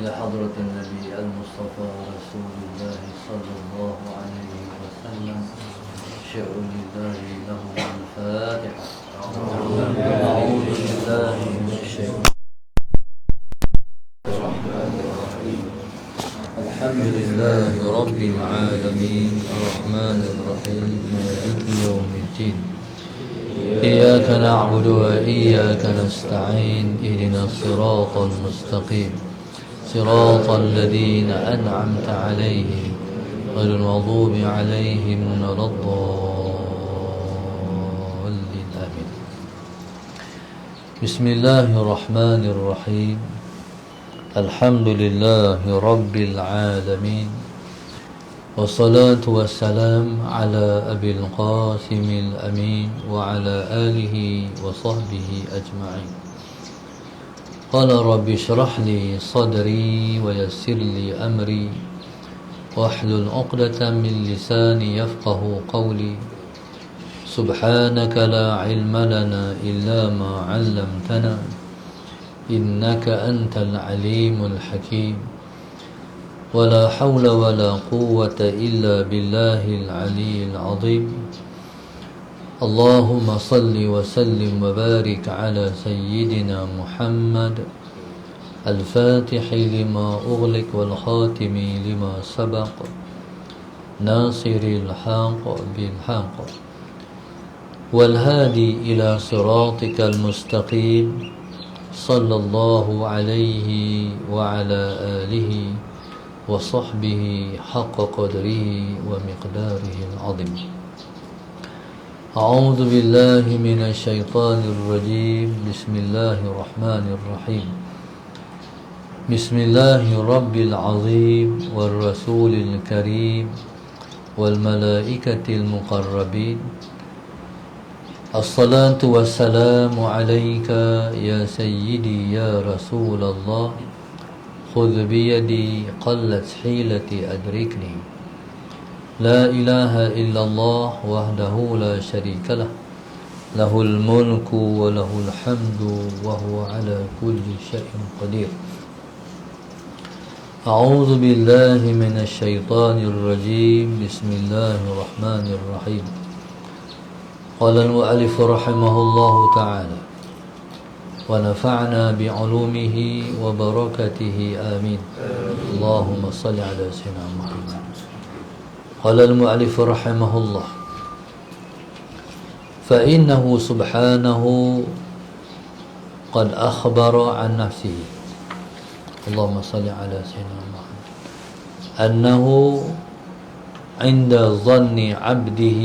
لحضرة النبي المصطفى رسول الله صلى الله عليه وسلم. شعر لله له الفاتحة. أعوذ بالله من الشيطان الحمد لله رب العالمين الرحمن الرحيم مالك يوم الدين. إياك نعبد وإياك نستعين اهدنا الصراط المستقيم صراط الذين أنعمت عليهم غير المغضوب عليهم ولا الضالين آمين. بسم الله الرحمن الرحيم. الحمد لله رب العالمين والصلاة والسلام على أبي القاسم الأمين وعلى آله وصحبه أجمعين. قال رب اشرح لي صدري ويسر لي أمري واحلل عقدة من لساني يفقه قولي. سبحانك لا علم لنا إلا ما علمتنا إنك أنت العليم الحكيم. ولا حول ولا قوة إلا بالله العلي العظيم. اللهم صل وسلم وبارك على سيدنا محمد الفاتح لما أغلق والخاتم لما سبق ناصر الحق بالحق والهادي إلى صراطك المستقيم صلى الله عليه وعلى آله وصحبه حق قدره ومقداره العظيم. أعوذ بالله من الشيطان الرجيم. بسم الله الرحمن الرحيم. بسم الله رب العظيم والرسول الكريم والملائكة المقربين. الصلاة والسلام عليك يا سيدي يا رسول الله. خذ بيدي قلت حيلتي أدركني. لا إله إلا الله وحده لا شريك له له الملك وله الحمد وهو على كل شيء قدير. أعوذ بالله من الشيطان الرجيم. بسم الله الرحمن الرحيم. قال المؤلف رحمه الله تعالى ونفعنا بعلومه وبركاته آمين. اللهم صل على سيدنا محمد. قال المؤلف رحمه الله فإنه سبحانه قد أخبر عن نفسه. اللهم صل على سيدنا محمد أنه عند ظن عبده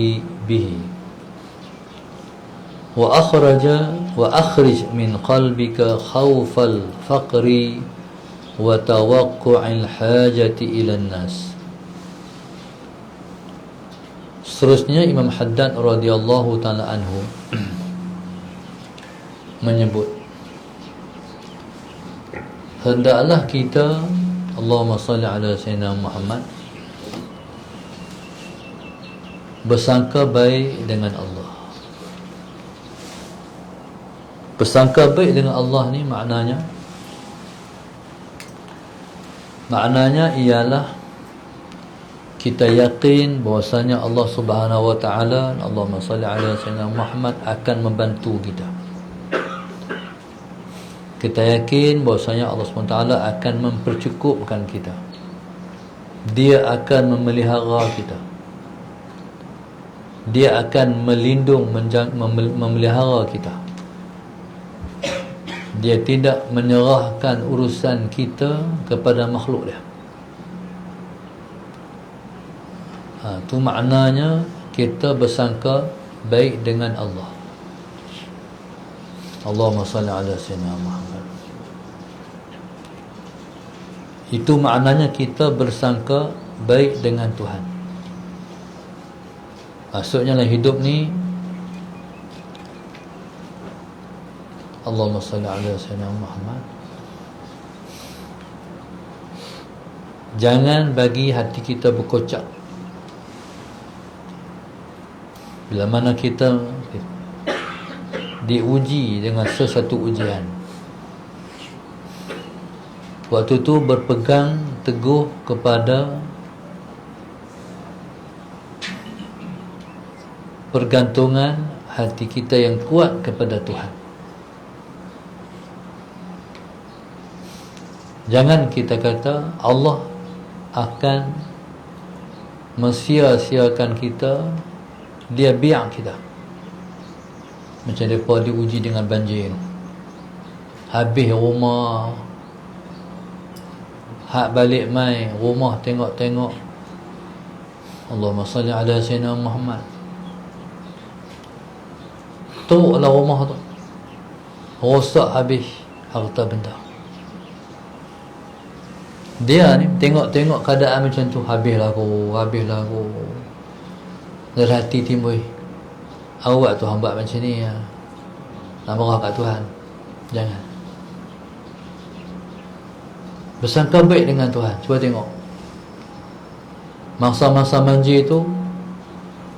به. وأخرج من قلبك خوف الفقر وتوقع الحاجة إلى الناس. Seterusnya Imam Haddad radhiyallahu ta'ala anhu menyebut, hendaklah kita, Allahumma salli ala sayyidina Muhammad, bersangka baik dengan Allah. Bersangka baik dengan Allah ni maknanya ialah kita yakin bahwasanya Allah Subhanahu wa taala, Allahumma salli ala sayyidina Muhammad, akan membantu kita. Kita yakin bahwasanya Allah Subhanahu wa taala akan mempercukupkan kita. Dia akan memelihara kita. Dia akan melindung, memelihara kita. Dia tidak menyerahkan urusan kita kepada makhluk dia. Itu maknanya kita bersangka baik dengan Allah. Allahumma salli ala sayyidina Muhammad. Itu maknanya kita bersangka baik dengan Tuhan. Maksudnya dalam hidup ni, Allahumma salli ala sayyidina Muhammad, jangan bagi hati kita berkocak. Bila mana kita diuji dengan sesuatu ujian, waktu tu berpegang teguh kepada pergantungan hati kita yang kuat kepada Tuhan. Jangan kita kata Allah akan mensia-siakan kita, dia biar kita. Macam mereka diuji dengan banjir, habis rumah, hak balik mai rumah, tengok-tengok, Allahumma salli ala Sayyidina Muhammad, teruklah rumah tu, rosak habis harta benda. Dia ni tengok-tengok keadaan macam tu, habislah aku. Dari hati timbul, awak tu hamba macam ni ya, nak marah kat Tuhan. Jangan bersangka baik dengan Tuhan. Cuba tengok masa-masa banjir tu,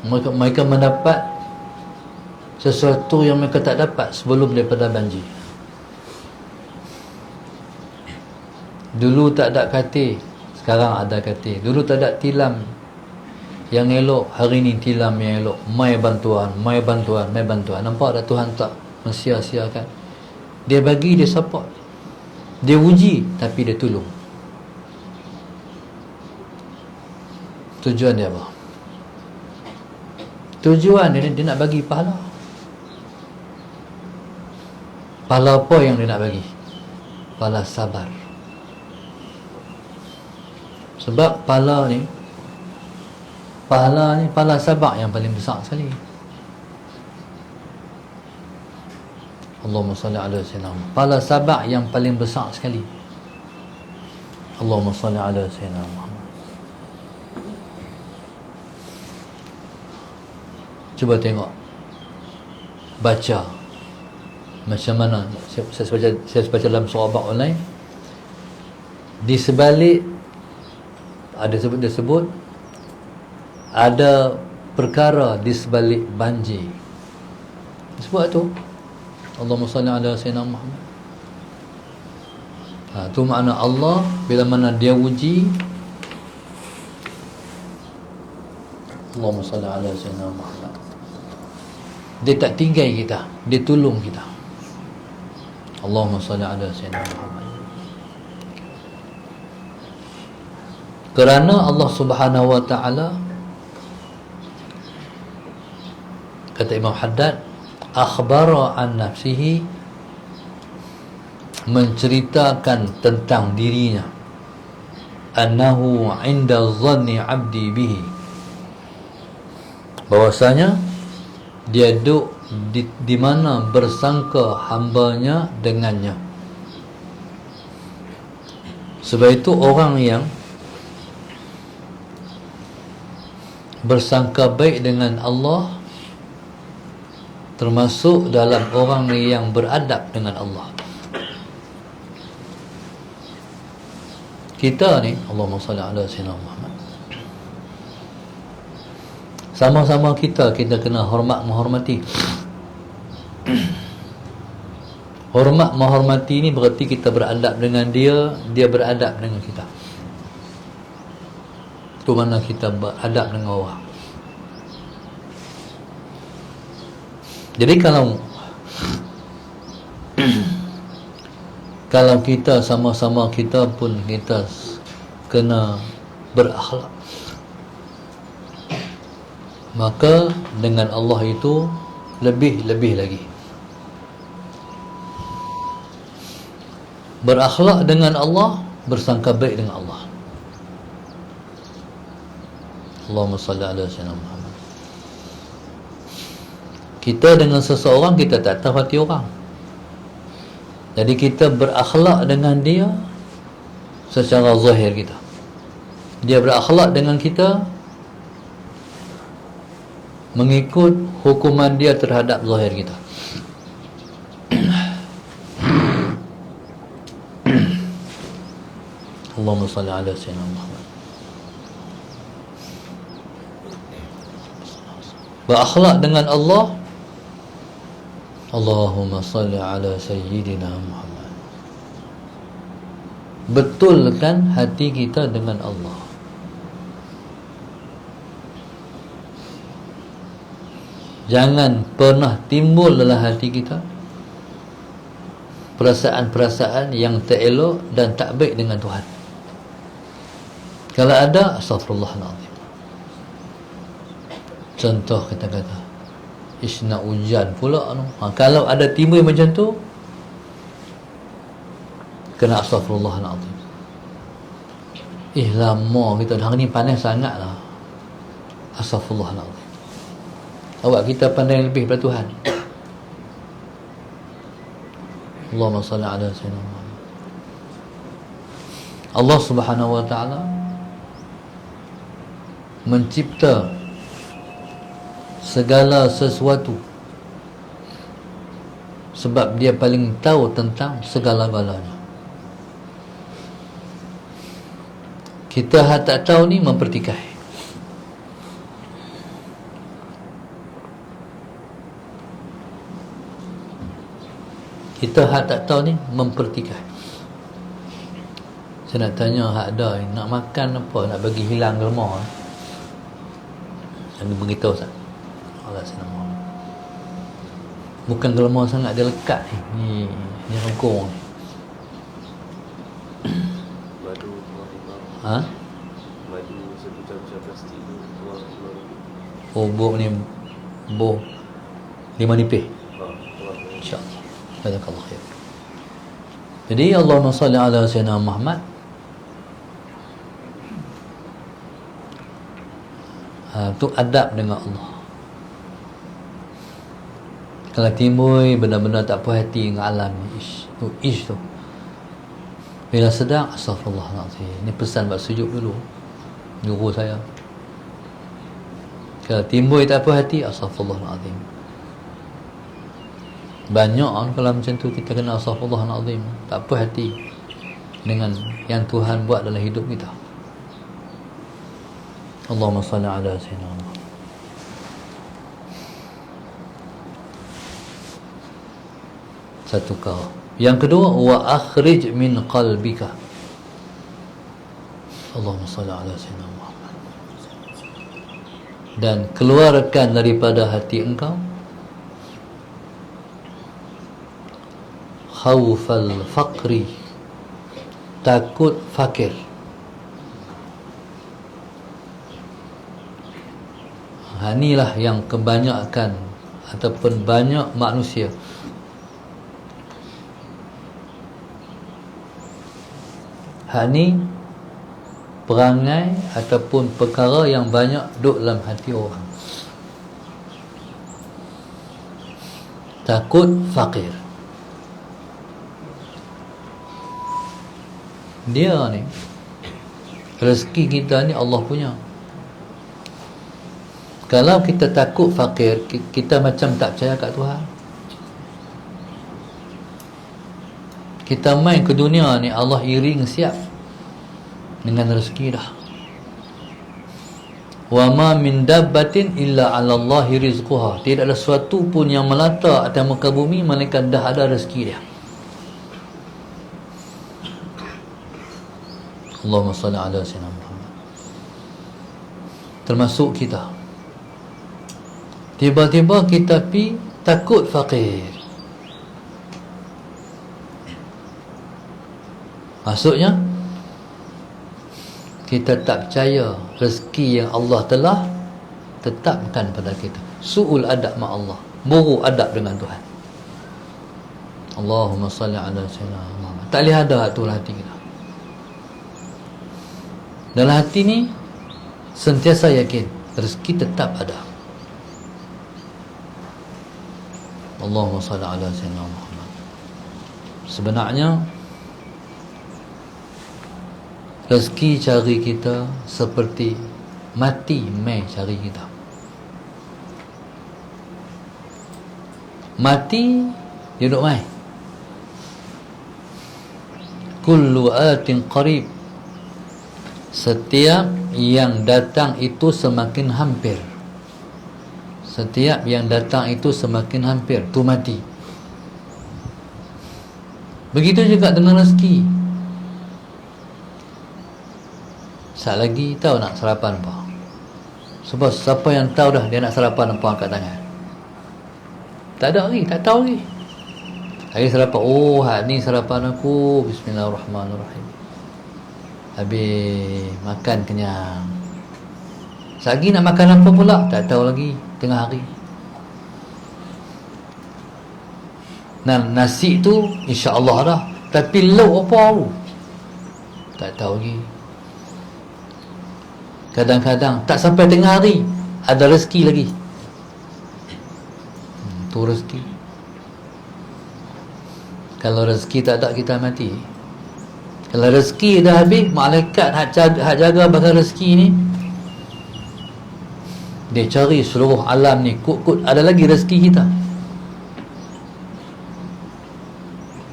mereka mendapat sesuatu yang mereka tak dapat sebelum daripada banjir. Dulu tak ada katil, sekarang ada katil. Dulu tak ada tilam yang elok, hari ni tilam yang elok. Mai bantuan. Nampak tak Tuhan tak mensia-siakan? Dia bagi, dia support, dia uji, tapi dia tolong. Tujuan dia apa? Tujuan dia nak bagi pahala. Pahala apa yang dia nak bagi? Pahala sabar. Sebab pahala sabar yang paling besar sekali. Allahumma salli ala sayyidina Muhammad. Pahala sabar yang paling besar sekali. Allahumma salli ala sayyidina Muhammad. Cuba tengok, baca macam mana. Saya baca dalam surah Baqarah online, di sebalik ada disebut ada perkara di sebalik banjir. Sebab tu Allahumma salli ala sayyidina Muhammad. Tu makna Allah bila mana dia uji, Allahumma salli ala sayyidina Muhammad, dia tak tinggal kita, dia tolong kita. Allahumma salli ala sayyidina Muhammad. Kerana Allah Subhanahu wa ta'ala, kata Imam Haddad, akhbara an nafsihi, menceritakan tentang dirinya, annahu inda dhanni abdi bihi, bahwasanya dia duduk di mana bersangka hambanya dengannya. Sebab itu orang yang bersangka baik dengan Allah termasuk dalam orang yang beradab dengan Allah. Kita ni, Allahumma salli ala sayyidina Muhammad, sama-sama kita kena hormat menghormati. Hormat menghormati ni berarti kita beradab dengan dia, dia beradab dengan kita. Itu mana kita beradab dengan orang. Jadi kalau kita sama-sama kita pun kita kena berakhlak, maka dengan Allah itu lebih lagi. Berakhlak dengan Allah, bersangka baik dengan Allah. Allahumma salli ala sayyidina Muhammad. Kita dengan seseorang, kita tak tahu hati orang, jadi kita berakhlak dengan dia secara zahir kita, dia berakhlak dengan kita mengikut hukuman dia terhadap zahir kita. Allahumma salli ala sayyidina Muhammad. Berakhlak dengan Allah, Allahumma salli ala sayyidina Muhammad. betulkan hati kita dengan Allah. Jangan pernah timbul dalam hati kita perasaan-perasaan yang tak elok dan tak baik dengan Tuhan. Kalau ada, astaghfirullahaladzim. Contoh kita kata, nak hujan pula kalau ada timbul macam tu, kena astaghfirullahaladzim. Lama kita dah ni panas sangat lah. Astaghfirullahaladzim. Awak kita pandai lebih pada Tuhan. Allahumma salli ala sayyidina Muhammad. Allah Subhanahu wa ta'ala mencipta segala sesuatu sebab dia paling tahu tentang segala-galanya. Kita tak tahu ni mempertikai. Kita tak tahu ni mempertikai. Saya nak tanya hak ada nak makan apa, nak bagi hilang gelma. Saya beritahu Ustaz. Allah SWT. Bukan gelma sangat, dia lekat ni. Ni rengkung ni. Madu madu sebuah plastik tu bok ni bok 5 nipis. InsyaAllah. Jazakallah khair. Jadi Allahumma salli ala sayyidina Muhammad. Itu adab dengan Allah. Kalau timbul benar-benar tak puas hati dengan alam ni, ish tu. Bila sedang, astaghfirullahaladzim. Ini pesan buat sujud dulu, guru saya. Kalau timbul tak puas hati, astaghfirullahaladzim. Banyak kalau macam tu kita kena astaghfirullahaladzim. Tak puas hati dengan yang Tuhan buat dalam hidup kita. Allahumma salli ala sayyidina Muhammad. Satu kau. Yang kedua, wa akhrij min qalbika. Allahumma salli ala sayyidina Muhammad. Dan keluarkan daripada hati engkau khawfal faqri, takut fakir. Inilah yang kebanyakan ataupun banyak manusia ni perangai ataupun perkara yang banyak duduk dalam hati orang. Takut fakir. Dia ni rezeki kita ni Allah punya. Kalau kita takut fakir, kita macam tak percaya kat Tuhan. Kita main ke dunia ni, Allah iring siap dengan rezeki dah. Wa ma min dabbatin illa 'ala Allahi rizquha. Tidak ada sesuatu pun yang melata atas muka bumi melainkan dah ada rezeki dia. Allahumma salli ala sayyidina Muhammad. Termasuk kita. Tiba-tiba kita pi takut fakir. Maksudnya kita tak percaya rezeki yang Allah telah tetapkan pada kita. Su'ul adab ma Allah, buruk adab dengan Tuhan. Allahumma salli ala sayyidina Muhammad. Tak boleh ada tu hati kita. Dalam hati ni sentiasa yakin rezeki tetap ada. Allahumma salli ala sayyidina Muhammad. Sebenarnya rezeki cari kita seperti mati mai cari kita. Mati dia duduk mai. Kullu atin qarib. Setiap yang datang itu semakin hampir. Setiap yang datang itu semakin hampir. Tu mati. Begitu juga dengan rezeki. Sat lagi tahu nak sarapan apa. Sebab siapa yang tahu dah dia nak sarapan apa, angkat tangan. Tak ada lagi, tak tahu lagi. Hari sarapan, oh hari ni sarapan aku, bismillahirrahmanirrahim. Habis makan kenyang. Lagi nak makan apa pula, tak tahu lagi, tengah hari. Nah, nasi tu insya-Allah dah, tapi lauk apa tu tak tahu lagi. Kadang-kadang tak sampai tengah hari ada rezeki lagi. Tu rezeki. Kalau rezeki tak ada, kita mati. Kalau rezeki dah habis, malaikat hak jaga pasal rezeki ni, dia cari seluruh alam ni, kut-kut ada lagi rezeki kita.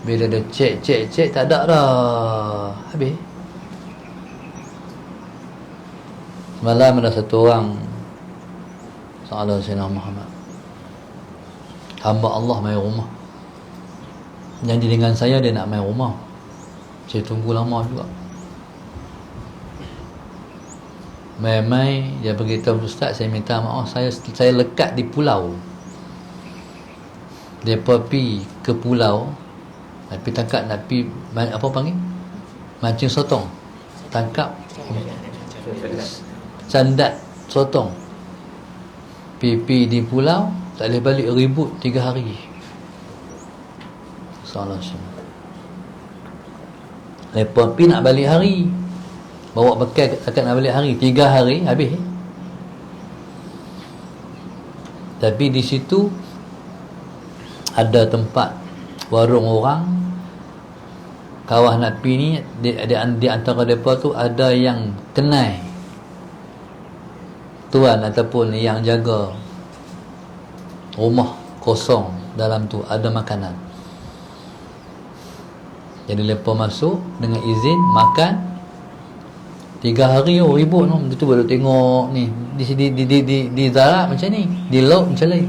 Bila dia cek, tak ada dah, habis. Semalam ada satu orang Sallallahu Alaihi Muhammad, hamba Allah mai rumah. Janji dengan saya dia nak mai rumah. Saya tunggu lama juga. Mai dia beritahu ustaz, saya minta maaf, saya lekat di pulau. Dia pergi ke pulau, tapi tangkap nak pi apa panggil? Mancing sotong. Tangkap sandat sotong. Pipi di pulau, tak boleh balik, ribut 3 hari. Salah semua. Lepas pi nak balik hari, bawa bekal akan nak balik hari, 3 hari habis. Tapi di situ ada tempat warung orang, kawah nak pi ni, di antara mereka tu ada yang kenal tuan ataupun yang jaga rumah kosong, dalam tu ada makanan. Jadi mereka masuk dengan izin makan 3 hari. Oh ribut tu. Dia tu baru tengok ni di zarat macam ni, di laut macam lain.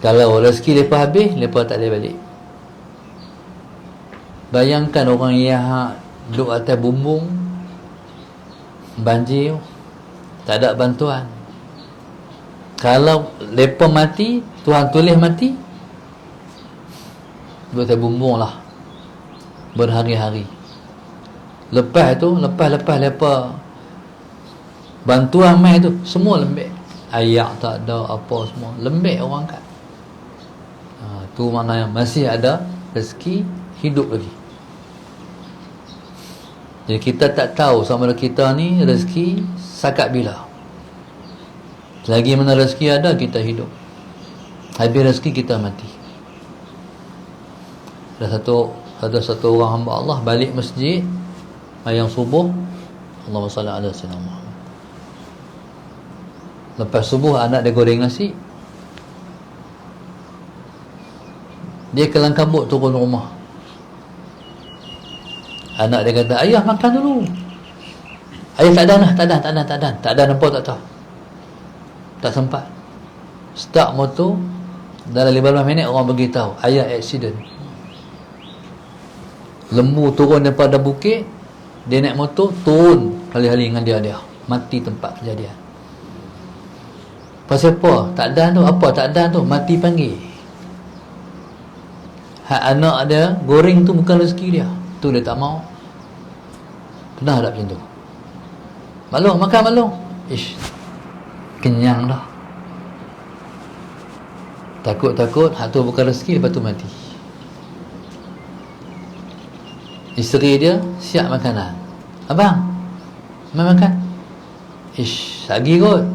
Kalau rezeki mereka habis, mereka tak boleh balik. Bayangkan orang yang duduk atas bumbung, banjir, tak ada bantuan. Kalau mereka mati, Tuhan tulis mati, duduk atas bumbung lah berhari-hari. Lepas mereka bantuan mai tu, semua lembek. Ayak tak ada, apa semua lembek orang kat. Tu maknanya masih ada rezeki, hidup lagi. Jadi kita tak tahu sama ada kita ni rezeki sakat bila. Selagi mana rezeki ada, kita hidup. Habis rezeki, kita mati. Ada satu orang hamba Allah balik masjid ayam subuh, Allahumma salli ala sayyidina Muhammad. Lepas subuh anak dia goreng nasi, dia kelang kabut turun rumah. Anak dia kata, ayah makan dulu. Ayah tak ada nampak, tak tahu, tak sempat. Start motor, dalam 15 minit orang beritahu ayah accident. Lembu turun daripada bukit, dia naik motor, turun hali-hali dengan dia mati tempat kejadian. Pasal apa? Tak ada tu. Apa tak ada tu? Mati panggil. Hak anak dia goreng tu bukan rezeki dia, tu dia tak mau. Pernah tak macam tu? Maklum, makan maklum. Kenyang dah. Takut hak tu bukan rezeki, lepas tu mati. Isteri dia siap makanan. Abang, mai makan. Sagi kot.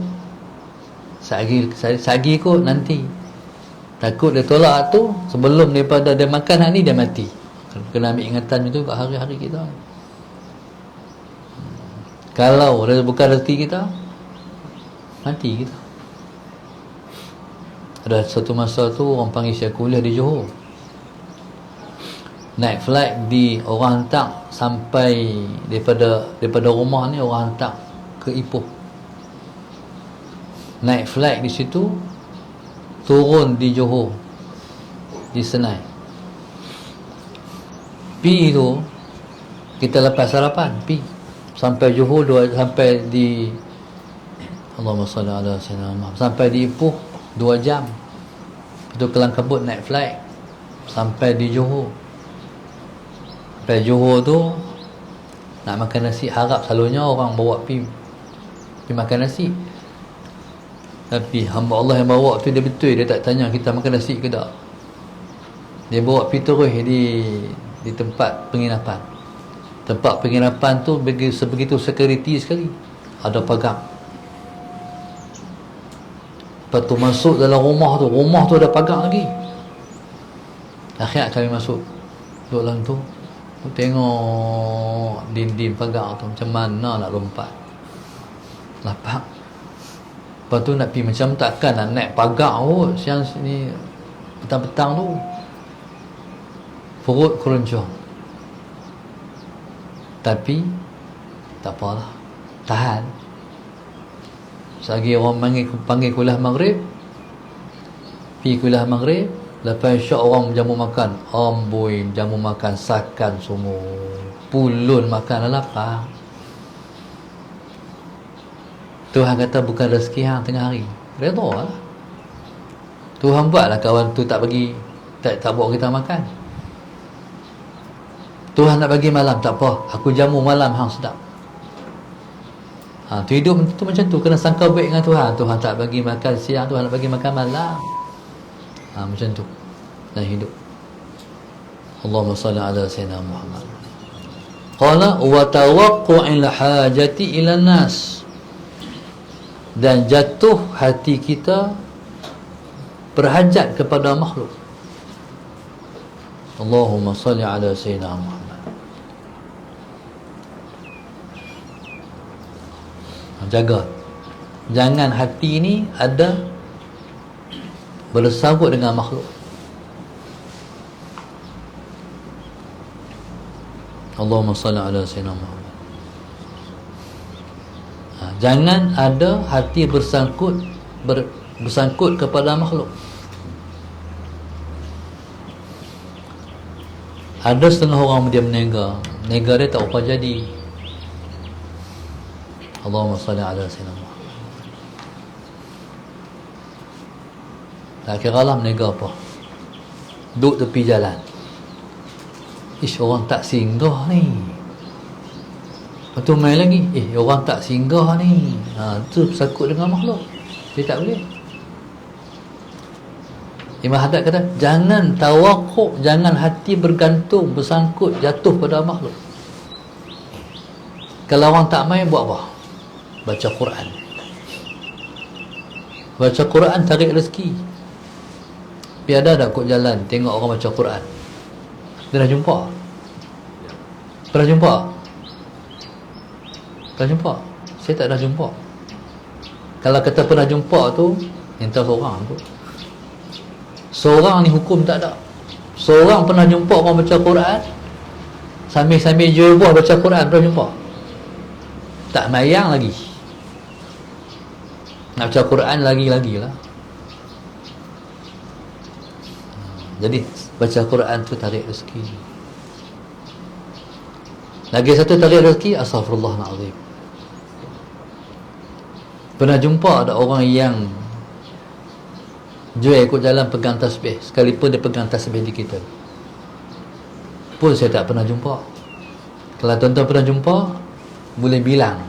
Sagi kot nanti. Takut dia tolak tu, sebelum daripada dia makan hak ni, dia mati. Kena ambil ingatan itu kat hari-hari kita. Kalau bukan rezeki kita, mati kita. Ada satu masa tu orang panggil saya kuliah di Johor. Naik flight, orang hantar sampai daripada rumah ni, orang hantar ke Ipoh. Naik flight di situ, turun di Johor, di Senai. Pi tu kita lepas sarapan, pi sampai Johor sampai di Allahumma salli ala sayyidina Muhammad, sampai di Ipoh 2 jam. Itu kelang kabut naik flight sampai di Johor. Sampai Johor tu nak makan nasi, harap selalunya orang bawa pergi makan nasi. Tapi hamba Allah yang bawa tu dia betul, dia tak tanya kita makan nasi ke tak. Dia bawa pergi terus di tempat penginapan. Tempat penginapan tu sebegitu security sekali, ada pagar. Lepas tu masuk dalam rumah tu ada pagar lagi. Akhirnya kami masuk dalam tu, tengok dinding pagar tu macam mana nak lompat, lapang. Lepas tu nak pergi macam takkan nak naik pagar kot siang ni petang-petang tu. Perut keroncong. Tapi tak apalah, tahan. Selagi orang panggil kuliah maghrib, pergi kuliah maghrib. Lepas isyak orang jamu makan, amboi jamu makan sakan semua, pulun makan lapar. Tuhan kata bukan rezeki hang tengah hari, redha lah. Tuhan buatlah kawan tu tak bagi, tak bawa kita makan. Tuhan nak bagi malam, tak apa, aku jamu malam hang sedap. Tu hidup tu macam tu, kena sangka baik dengan Tuhan. Tuhan tak bagi makan siang, Tuhan nak bagi makan malam. Macam tu dan hidup. Allahumma salli ala sayyidina Muhammad. Qala wa tawaqqu'il hajati ila nas, dan jatuh hati kita berhajat kepada makhluk. Allahumma salli ala sayyidina Muhammad. Jaga, jangan hati ni ada bersangkut dengan makhluk. Allahumma salli ala sayyidina Muhammad. Jangan ada hati bersangkut kepada makhluk. Ada setengah orang dia menega dia tak apa jadi. Allahumma salli ala sayyidina Muhammad. Tak kira lah menega apa, duduk tepi jalan, ish orang tak singgah ni. Lepas tu main lagi, orang tak singgah ni. Tu bersangkut dengan makhluk, dia tak boleh. Imam Haddad kata jangan tawakuk, jangan hati bergantung, bersangkut, jatuh pada makhluk. Kalau orang tak main, buat apa? Baca Quran. Baca Quran tarik rezeki. Piada dah kot jalan, tengok orang baca Quran, dia dah jumpa. Pernah jumpa? Pernah jumpa? Saya tak dah jumpa. Kalau kata pernah jumpa tu, entah seorang tu. Seorang ni hukum tak ada. Seorang pernah jumpa orang baca Quran, sambil jual buah baca Quran, pernah jumpa? Tak mayang lagi. Nak baca Quran lagi-lagi lah. Jadi baca Quran tu tarik rezeki. Lagi satu tarik rezeki, astaghfirullahalazim. Pernah jumpa ada orang yang jual ikut jalan pegang tasbih, sekalipun dia pegang tasbih di kita pun saya tak pernah jumpa. Kalau tuan-tuan pernah jumpa, boleh bilang.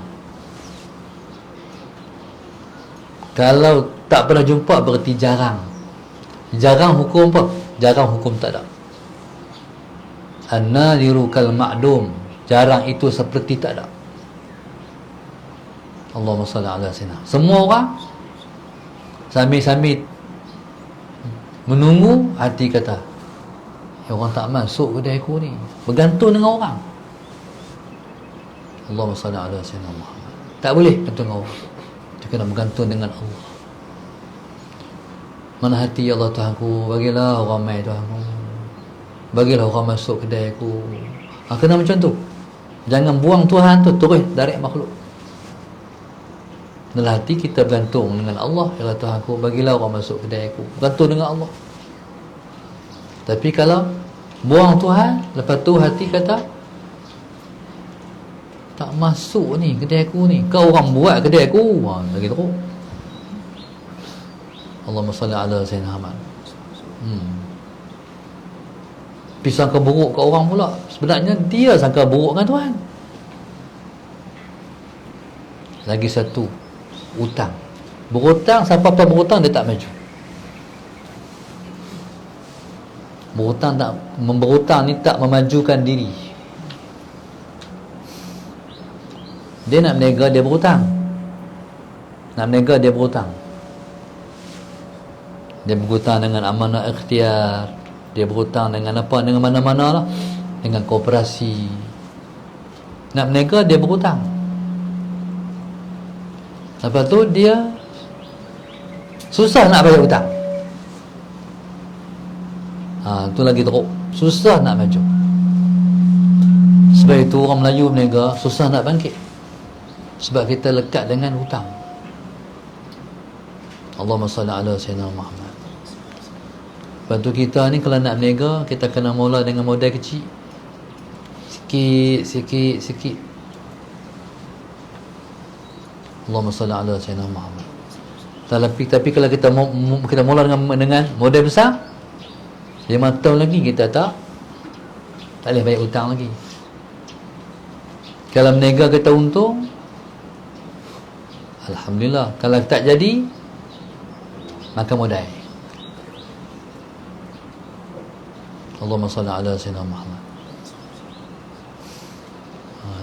Kalau tak pernah jumpa, berarti jarang. Jarang hukum apa? Jarang hukum tak ada. An-nadiru kal ma'dum, jarang itu seperti tak ada. Allahumma salli ala sayyidina. Semua orang sambil menunggu, hati kata orang tak masuk kedai aku ni, bergantung dengan orang. Allahumma salli ala sayyidina Muhammad. Tak boleh bergantung dengan orang, dia kena bergantung dengan Allah. Mana hati, ya Allah Tuhanku, bagilah orang mai Tuhanku, bagilah orang masuk kedai aku. Kena macam tu. Jangan buang Tuhan tu terus direct makhluk. Dalam hati kita bergantung dengan Allah, ya Allah Tuhanku, bagilah orang masuk kedai aku, bergantung dengan Allah. Tapi kalau buang Tuhan, lepas tu hati kata tak masuk ni kedai aku ni, kau orang buat kedai aku. Lagi teruk. Allahumma salli ala sayyidina Muhammad. Pergi sangka buruk kat orang pula. Sebenarnya dia sangka buruk dengan Tuhan. Lagi satu, hutang. Berhutang, siapa-apa berhutang dia tak maju. Berhutang ni tak memajukan diri. Dia nak berniaga, dia berhutang. Nak berniaga, dia berhutang. Dia berhutang dengan amanah ikhtiar. Dia berhutang dengan apa? Dengan mana-mana lah. Dengan koperasi. Nak berniaga, dia berhutang. Lepas tu dia susah nak bayar hutang. Tu lagi teruk. Susah nak maju. Sebab itu orang Melayu berniaga susah nak bangkit. Sebab kita lekat dengan hutang. Allahumma salli ala sayyidina Muhammad. Lepas tu kita ni kalau nak berniaga, kita kena mula dengan modal kecil. Sikit. Allahumma salli ala sayyidina Muhammad. Tapi kalau kita mula dengan modal besar, 5 tahun lagi kita tak boleh bayar hutang lagi. Kalau berniaga kita untung, alhamdulillah. Kalau tak jadi, maka modal. Allahumma salli ala sayyidina Muhammad.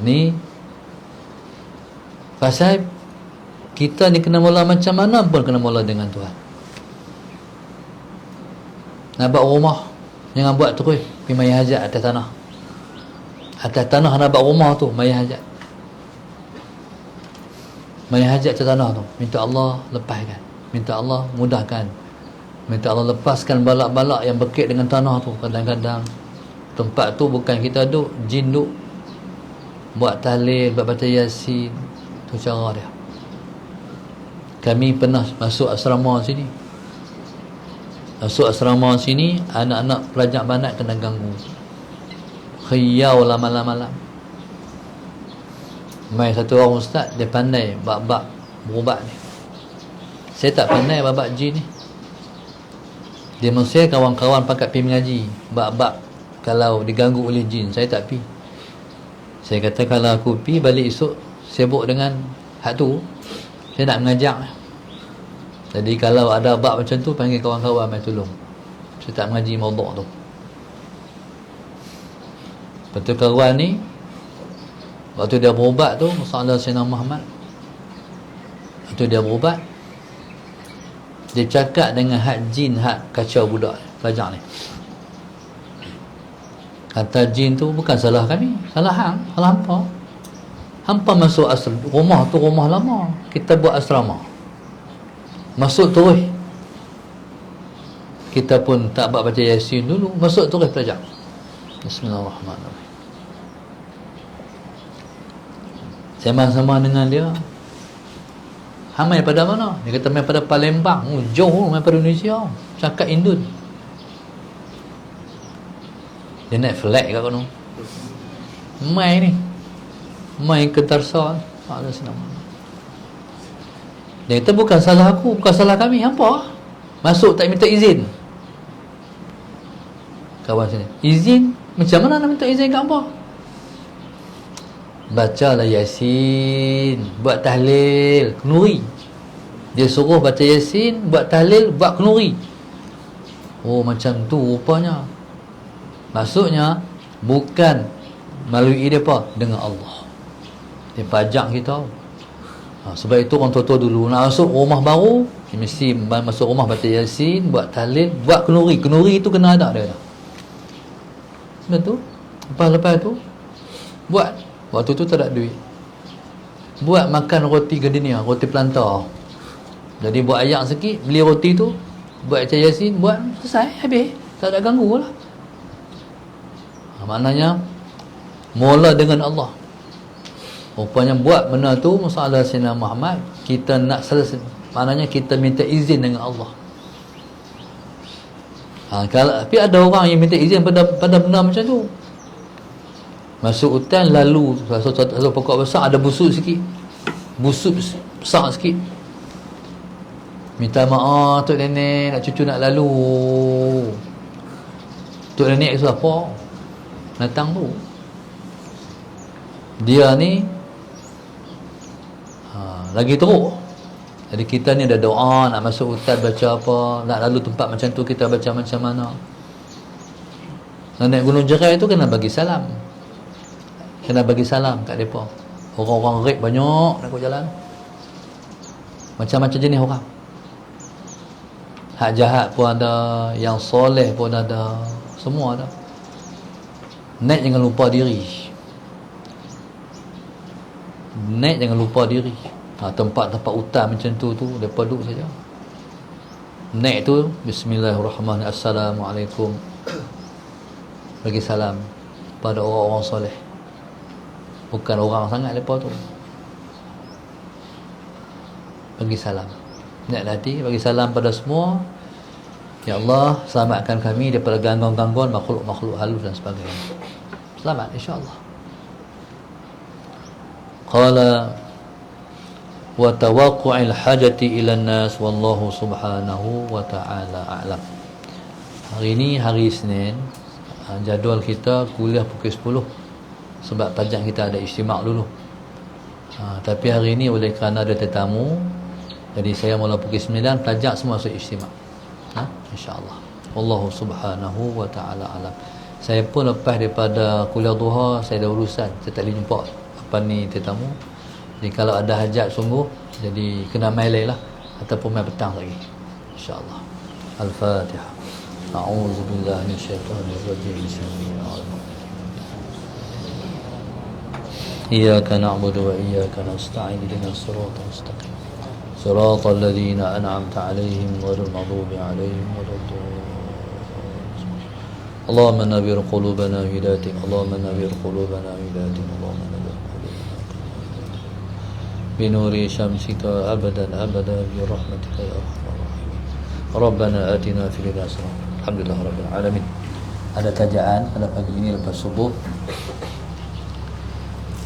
Ni pasal kita ni kena mula macam mana pun kena mula dengan Tuhan. Nak buat rumah, jangan buat terus pergi mayar hajat atas tanah. Atas tanah nak buat rumah tu, mayar hajat. Mayar hajat atas tanah tu, minta Allah lepaskan, minta Allah mudahkan, minta Allah lepaskan balak-balak yang berkait dengan tanah tu. Kadang-kadang tempat tu bukan kita duduk, jin duduk. Buat tahlil, buat baca yasin. Tu cara dia. Kami pernah masuk asrama sini. Masuk asrama sini, anak-anak pelajar banat kena ganggu. Khiyau lah malam-malam. Mai satu orang ustaz, dia pandai bab-bab berubat ni. Saya tak pandai bab-bab jin ni. Dia mesti kawan-kawan pakat pergi mengaji bab-bab kalau diganggu oleh jin. Saya tak pergi. Saya kata kalau aku pergi balik esok sibuk dengan hak tu, saya nak mengajak. Jadi kalau ada bab macam tu, panggil kawan-kawan mai tolong. Saya tak mengaji maudhu' tu. Betul kawan ni, waktu dia berubat tu, masalah Sayyidina Muhammad, waktu dia berubat, dia cakap dengan hak jin, hak kacau budak pelajar ni. Kata jin tu, bukan salah kami, salah hang, salah hampa. Hampa masuk rumah tu rumah lama, kita buat asrama, masuk terus. Kita pun tak buat baca yasin dulu, masuk terus belajar. Bismillahirrahmanirrahim. Sama-sama dengan dia. Hang main pada mana? Dia kata main pada Palembang. Jauh main pada Indonesia. Cakap Indun. Dia naik flag kat kono. Main ni. Main ke Darsa. Ada senang. Dia kata bukan salah aku, bukan salah kami. Apa? Masuk tak minta izin. Kawan sini. Izin? Macam mana nak minta izin kat apa? Bacalah yasin, buat tahlil, kenuri. Dia suruh baca yasin, buat tahlil, buat kenuri. Oh, macam tu rupanya. Maksudnya bukan melalui dia apa? Dengan Allah. Dia pajak kita. Sebab itu orang tua-tua dulu nak masuk rumah baru, dia mesti masuk rumah baca yasin, buat tahlil, buat kenuri. Kenuri itu kena ada dia. Betul? Lepas tu buat. Waktu tu tak ada duit. Buat makan roti gardenia, roti plantar. Jadi buat ayak sikit, beli roti tu, buat baca yasin, buat, selesai, habis. Tak ada ganggu lah. Maknanya mula dengan Allah. Rupanya buat benda tu masalah Sayyidina Muhammad, kita nak selesai, maknanya kita minta izin dengan Allah. Kalau tapi ada orang yang minta izin pada benda macam tu. Masuk hutan lalu satu pokok besar ada busuk sikit. Busuk besar sikit. Minta maaf tok nenek, nak cucu nak lalu. Tok nenek siapa? Datang tu. Dia ni lagi teruk. Jadi kita ni ada doa nak masuk hutan baca apa, nak lalu tempat macam tu kita baca macam mana. Naik gunung jerai tu kena bagi salam. Kena bagi salam kat depa. Orang-orang rip banyak nak jalan. Macam-macam jenis orang. Hak jahat pun ada, yang soleh pun ada, semua ada. Naik jangan lupa diri. Naik jangan lupa diri. Tempat-tempat hutan macam tu depa duduk saja. Naik tu bismillahirrahmanirrahim, assalamualaikum. Bagi salam pada orang-orang soleh. Bukan orang sangat depa tu. Bagi salam. Naik hati bagi salam pada semua. Ya Allah, selamatkan kami daripada gangguan-gangguan makhluk-makhluk halus dan sebagainya. Selamat insya-Allah. Qala wa tawaqqu'il hajati ila an-nas wallahu subhanahu wa ta'ala a'lam. Hari ini hari Isnin, jadual kita kuliah pukul 10 sebab tajam kita ada istimak dulu. Tapi hari ini oleh kerana ada tetamu, jadi saya mula pukul 9, pelajar semua masuk istimak. InsyaAllah. Wallahu subhanahu wa ta'ala alam. Saya pun lepas daripada kuliah duha, saya ada urusan, saya tak boleh jumpa apa ni tetamu. Jadi kalau ada hajat sungguh, jadi kena mai lain lah, ataupun mai petang lagi, insyaAllah. Al-Fatihah. A'udzu billahi minasyaitonir rajim. Bismillahirrahmanirrahim. Iyyaka na'budu wa iyyaka nasta'in. Ihdinas siratal mustaqim. Siratal ladzina an'amta 'alaihim ghairil maghdubi 'alaihim waladdallin. Allahumma nawwir qulubana bi hidayatik. Allahumma nawwir qulubana bi hidayatik. Allahumma nawwir qulubana bi nuri syamsika abadan bi rahmatika ya arhamar rahimin. Rabbana atina fid dunya hasanah. Alhamdulillah rabbil alamin. Ada tajaan pada pagi ini lepas subuh.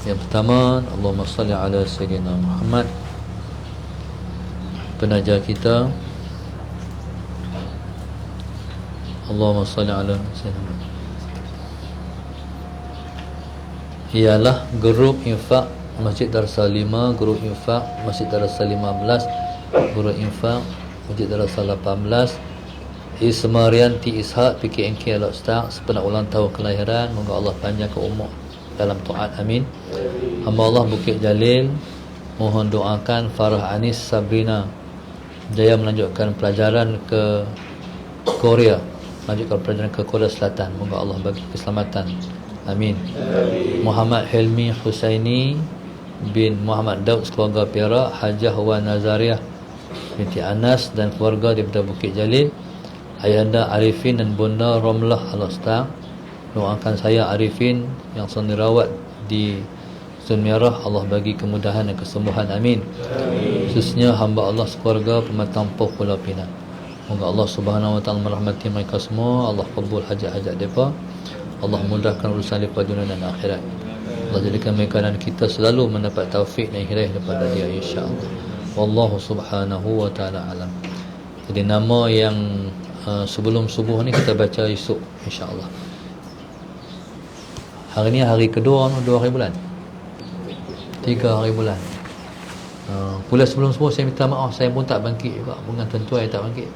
Yang pertama, Allahumma salli ala sayyidina Muhammad. Penaja kita, Allahumma salli ala sayyidina Muhammad, ialah grup infak Masjid Darussalam 5, grup infak Masjid Darussalam 15, grup infak Masjid Darussalam 18, Ismarianti Ishak PKNK Al-Ustaz sepenuh ulang tahun kelahiran. Moga Allah panjangkan umur dalam taat, amin. Hamba Allah Bukit Jalil mohon doakan Farah Anis Sabrina jaya melanjutkan pelajaran ke Korea, melanjutkan pelajaran ke Korea Selatan. Moga Allah bagi keselamatan, amin. Muhammad Helmi Husaini bin Muhammad Daud keluarga Perak, Hajah Wan Nazariah binti Anas dan keluarga daripada Bukit Jalil, Ayahanda Arifin dan Bunda Romlah Al-Ustaz. Doakan saya Arifin yang sedang dirawat di Zon Merah, Allah bagi kemudahan dan kesembuhan, amin. Khususnya hamba Allah sekeluarga Pematang Poh Pulau Pinang. Moga Allah Subhanahu wa taala merahmati mereka semua. Allah kabul hajat-hajat mereka. Allah mudahkan urusan mereka dunia dan akhirat. Allah jadikan mereka dan kita selalu mendapat taufik dan hidayah daripada Dia, insya-Allah. Wallahu Subhanahu wa taala alam. Jadi nama yang sebelum subuh ni kita baca esok, insya-Allah. Hari ni hari kedua, 2 hari bulan, 3 hari bulan. Pula sebelum subuh saya minta maaf, saya pun tak bangkit juga. Dengan tuan-tuan tak bangkit.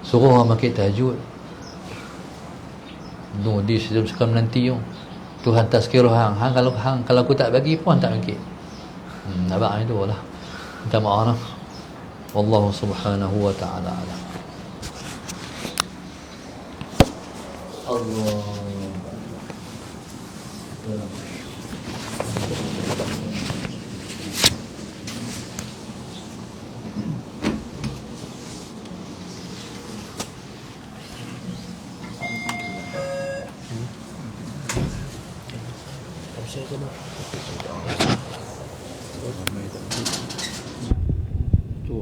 Suruh orang bangkit tahajud. Di sebelum sekarang nanti Tuhan tazkirah hang kalau aku tak bagi pun tak bangkit. Abang itu lah. Minta maaf lah. Wallahu subhanahu wa ta'ala alam. Allah. Tu